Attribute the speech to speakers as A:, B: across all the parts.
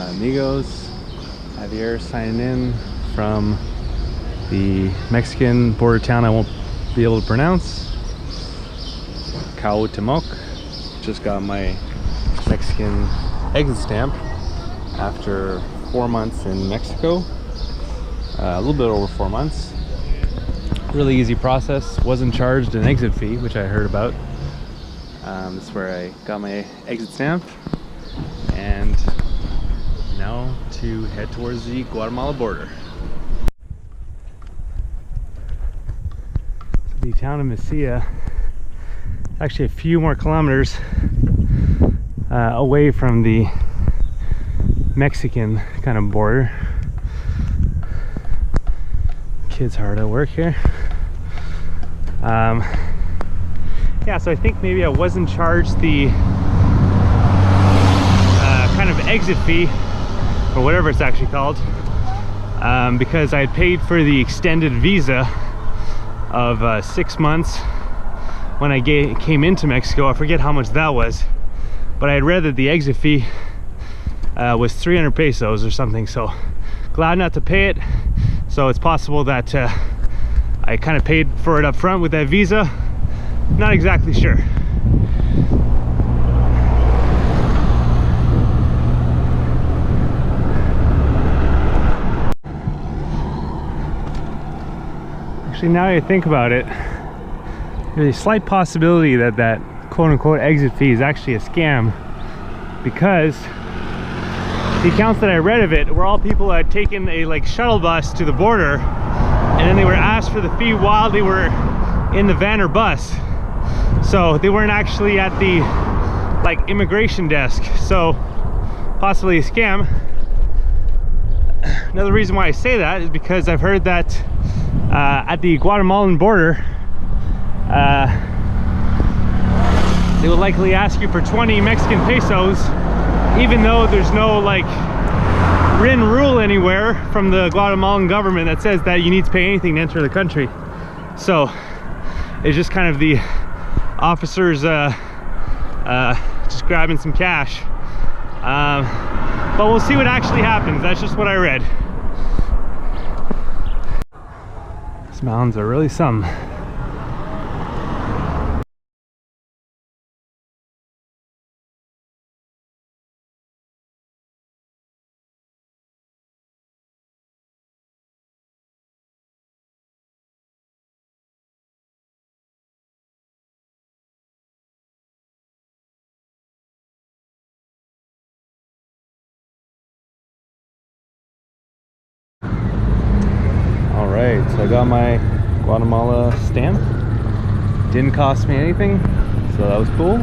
A: amigos. Javier signing in from the Mexican border town I won't be able to pronounce. HueHuetenango. Just got my Mexican exit stamp after 4 months in Mexico. A little bit over 4 months. Really easy process. Wasn't charged an exit fee, which I heard about. That's where I got my exit stamp. And now to head towards the Guatemala border. The town of Mesilla is actually a few more kilometers away from the Mexican kind of border. Kids hard at work here. Yeah, so I think maybe I wasn't charged the kind of exit fee, or whatever it's actually called, because I had paid for the extended visa of 6 months when I came into Mexico. I forget how much that was, but I had read that the exit fee was 300 pesos or something, so glad not to pay it. So it's possible that I kind of paid for it up front with that visa. Not exactly sure. Actually, now that I think about it, there's a slight possibility that that quote-unquote exit fee is actually a scam, because the accounts that I read of it were all people that had taken a shuttle bus to the border, and then they were asked for the fee while they were in the van or bus. So they weren't actually at the immigration desk, so possibly a scam. Another reason why I say that is because I've heard that at the Guatamalan border they will likely ask you for 20 Mexican pesos, even though there's no written rule anywhere from the Guatemalan government that says that you need to pay anything to enter the country. So it's just kind of the officers just grabbing some cash. But we'll see what actually happens. That's just what I read. These mountains are really some. Alright, so I got my Guatemala stamp. Didn't cost me anything, so that was cool.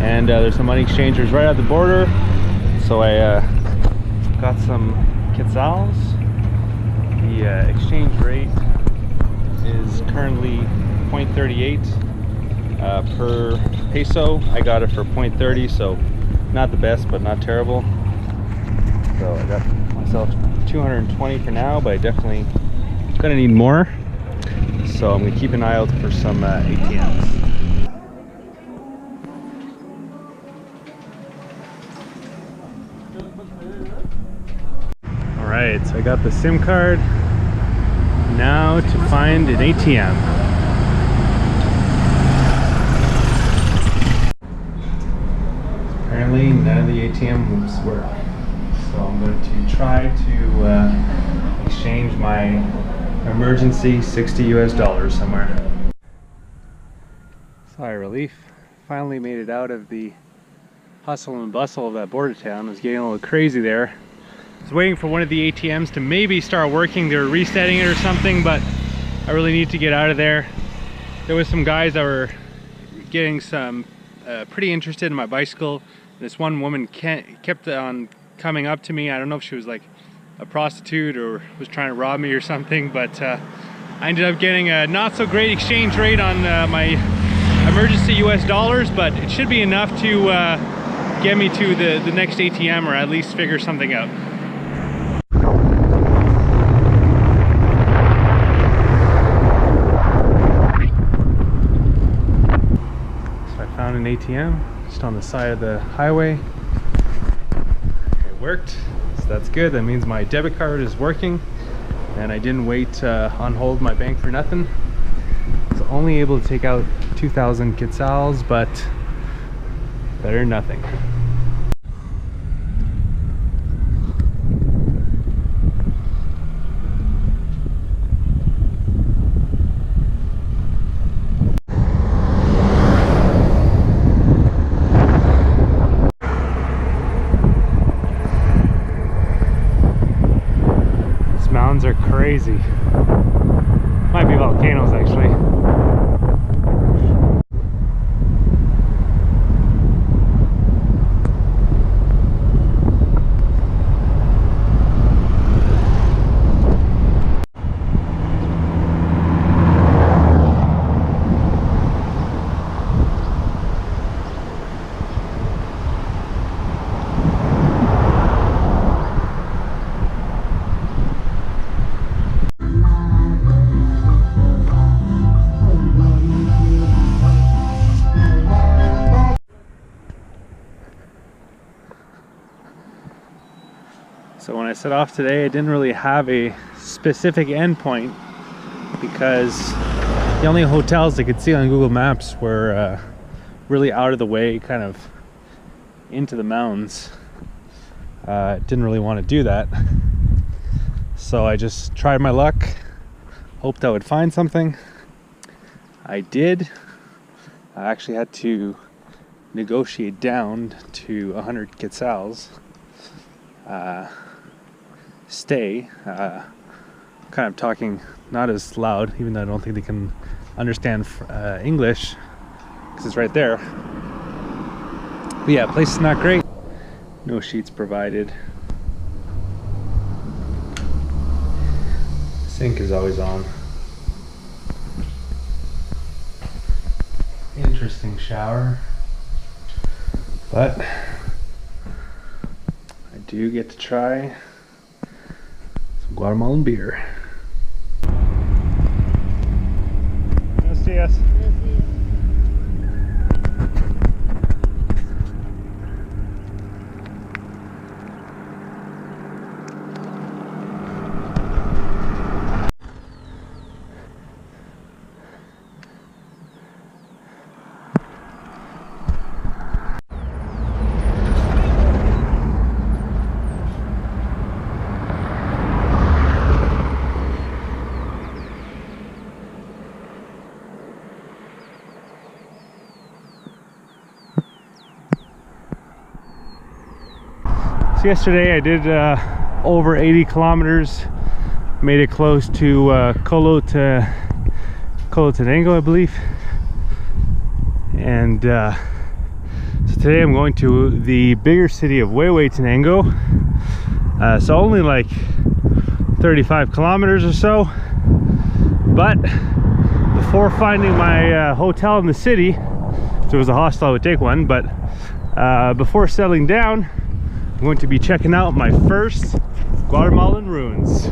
A: And there's some money exchangers right at the border, so I got some quetzals. The exchange rate is currently 0.38 per peso. I got it for 0.30, so not the best, but not terrible. So I got myself 220 for now, but I definitely gonna need more, so I'm gonna keep an eye out for some ATMs. All right, so I got the SIM card. Now to find an ATM. Apparently none of the ATMs work. So I'm going to try to exchange my emergency $60 US somewhere. Sigh of relief. Finally made it out of the hustle and bustle of that border town. It was getting a little crazy there. I was waiting for one of the ATMs to maybe start working. They were resetting it or something, but I really need to get out of there. There was some guys that were getting some pretty interested in my bicycle. This one woman kept on coming up to me. I don't know if she was like a prostitute or was trying to rob me or something, but I ended up getting a not so great exchange rate on my emergency US dollars, but it should be enough to get me to the next ATM, or at least figure something out. So I found an ATM just on the side of the highway. It worked, so that's good. That means my debit card is working and I didn't wait on hold my bank for nothing. I was only able to take out 2,000 quetzals, but better than nothing. Mountains are crazy. Might be volcanoes actually. So when I set off today, I didn't really have a specific endpoint because the only hotels I could see on Google Maps were really out of the way, kind of into the mountains. Didn't really want to do that. So I just tried my luck, hoped I would find something. I did. I actually had to negotiate down to 100 quetzals. Stay. Kind of talking not as loud, even though I don't think they can understand English because it's right there. But yeah, place is not great. No sheets provided. Sink is always on. Interesting shower, but I do get to try some Guatemalan beer. Buenos dias. So yesterday I did over 80 kilometers, made it close to Quetzaltenango, I believe. And so today I'm going to the bigger city of HueHuetenango. So only like 35 kilometers or so. But before finding my hotel in the city, if there was a hostel I would take one, but before settling down, I'm going to be checking out my first Guatemalan ruins.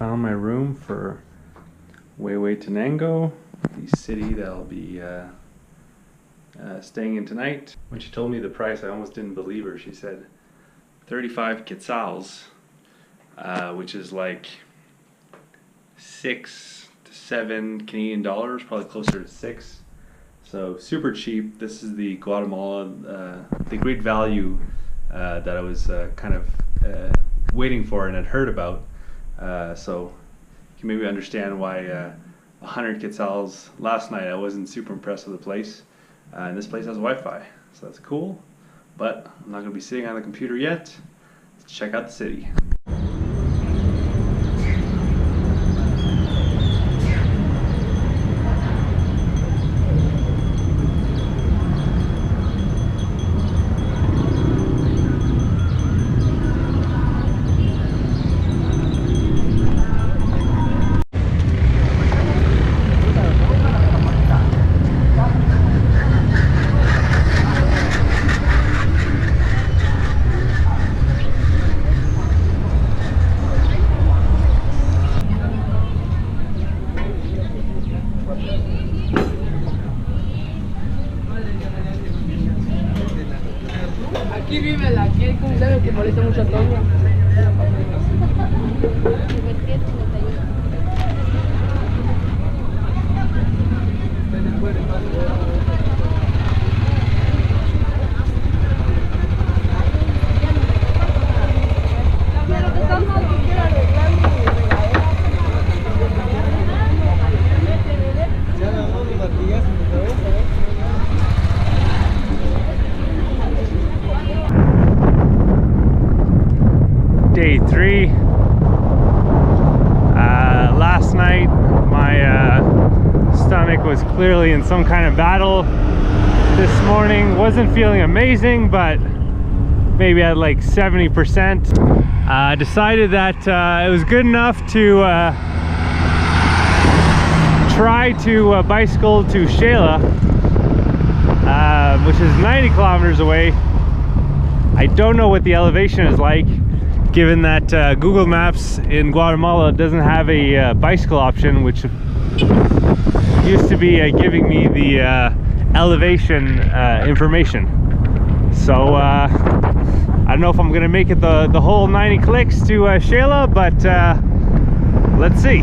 A: found my room for HueHuetenango, the city that I'll be staying in tonight. When she told me the price, I almost didn't believe her. She said 35 quetzals, which is like 6 to 7 Canadian dollars, probably closer to 6. So super cheap. This is the Guatemala, the great value that I was kind of waiting for and had heard about. So you can maybe understand why 100 quetzals last night. I wasn't super impressed with the place. And this place has Wi-Fi, so that's cool. But I'm not going to be sitting on the computer yet. Let's check out the city.
B: Aquí vive la que hay un lado que molesta mucho a Toño.
A: Day 3. Last night my stomach was clearly in some kind of battle. This morning wasn't feeling amazing, but maybe at like 70%. Decided that it was good enough to try to bicycle to Xela, which is 90 kilometers away. I don't know what the elevation is like, given that Google Maps in Guatemala doesn't have a bicycle option, which used to be giving me the elevation information. So I don't know if I'm gonna make it the whole 90 clicks to Xela, but let's see.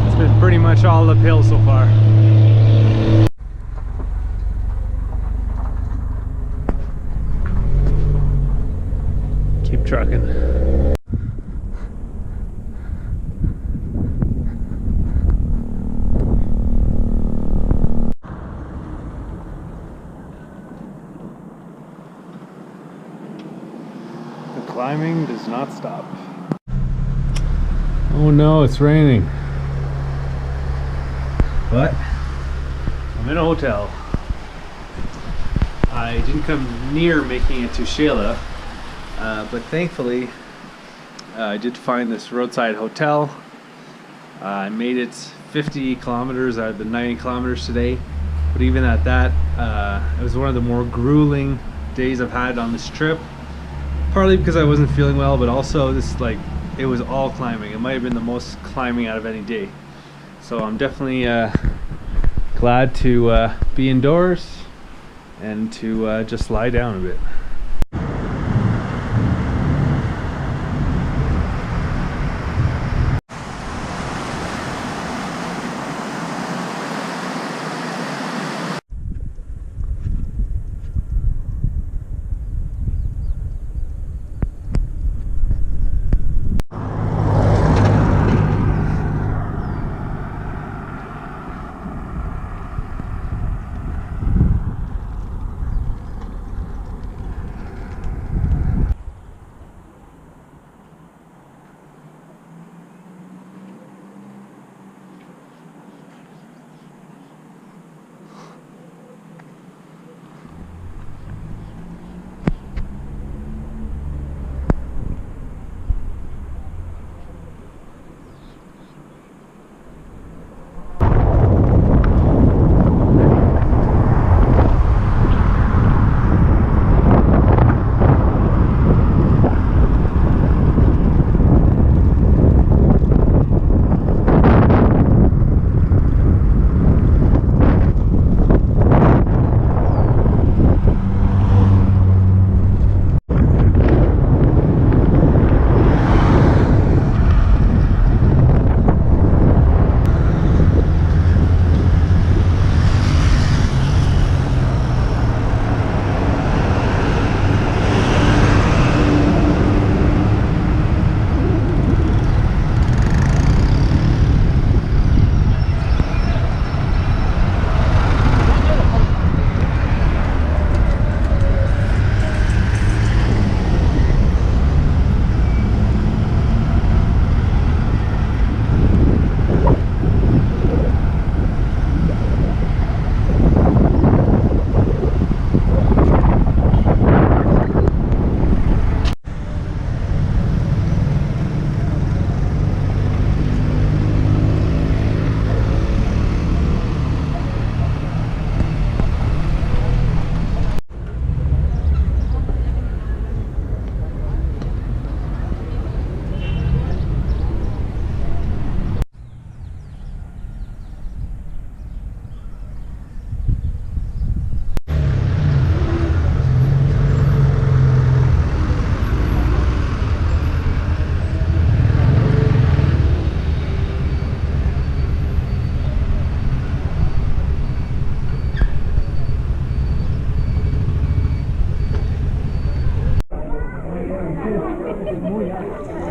A: It's been pretty much all uphill so far. Keep trucking. The climbing does not stop. Oh no, it's raining. But I'm in a hotel. I didn't come near making it to Xela. But thankfully, I did find this roadside hotel. I made it 50 kilometers out of the 90 kilometers today. But even at that, it was one of the more grueling days I've had on this trip. Partly because I wasn't feeling well, but also it was all climbing. It might have been the most climbing out of any day. So I'm definitely glad to be indoors and to just lie down a bit.
B: muy alto.